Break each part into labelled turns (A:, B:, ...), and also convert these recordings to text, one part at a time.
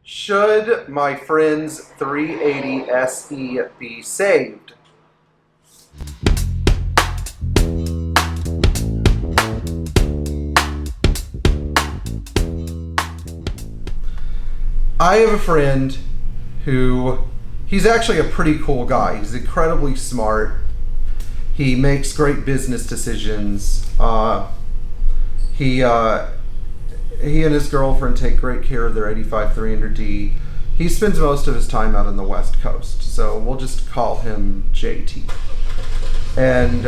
A: Should my friend's 380 SE be saved? I have a friend who, he's actually a pretty cool guy. He's incredibly smart. He makes great business decisions. He and his girlfriend take great care of their 85 300D. He spends most of his time out on the West Coast, so we'll just call him JT. And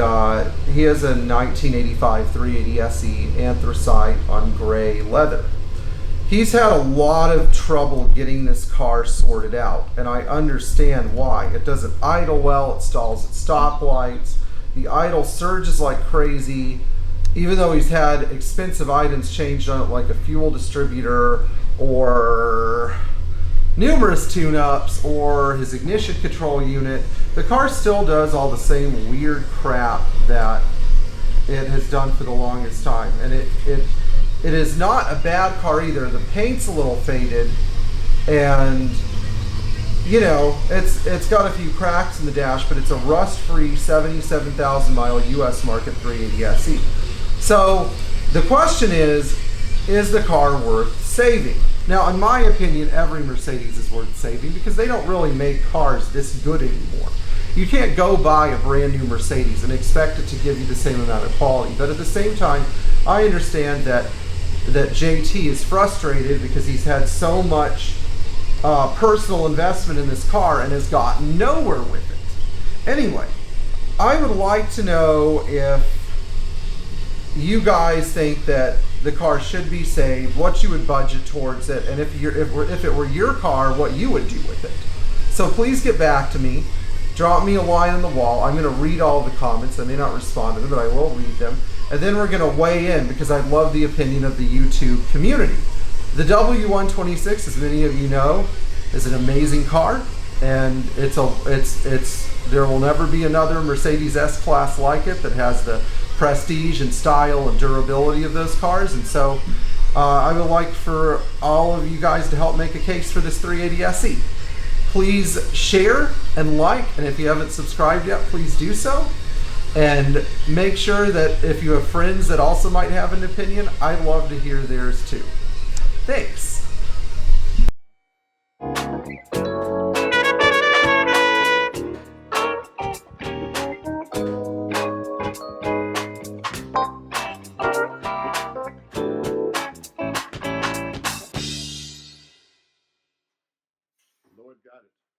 A: he has a 1985 380 SE anthracite on gray leather. He's had a lot of trouble getting this car sorted out, and I understand why. It doesn't idle well, it stalls at stoplights, the idle surges like crazy. Even though he's had expensive items changed on it, like a fuel distributor or numerous tune-ups or his ignition control unit, the car still does all the same weird crap that it has done for the longest time. And it is not a bad car either. The paint's a little faded, and you know, it's got a few cracks in the dash, but it's a rust-free 77,000 mile US market 380 SE. So the question is the car worth saving? Now, in my opinion, every Mercedes is worth saving because they don't really make cars this good anymore. You can't go buy a brand new Mercedes and expect it to give you the same amount of quality. But at the same time, I understand that JT is frustrated because he's had so much personal investment in this car and has gotten nowhere with it. Anyway, I would like to know if you guys think that the car should be saved, what you would budget towards it, and if it were your car, what you would do with it. So please get back to me. Drop me a line on the wall. I'm going to read all the comments. I may not respond to them, but I will read them. And then we're going to weigh in because I love the opinion of the YouTube community. The W126, as many of you know, is an amazing car, and there will never be another Mercedes S-Class like it that has the prestige and style and durability of those cars. And so I would like for all of you guys to help make a case for this 380 SE. Please share and like, and if you haven't subscribed yet, please do so. And make sure that if you have friends that also might have an opinion, I'd love to hear theirs too. Thanks.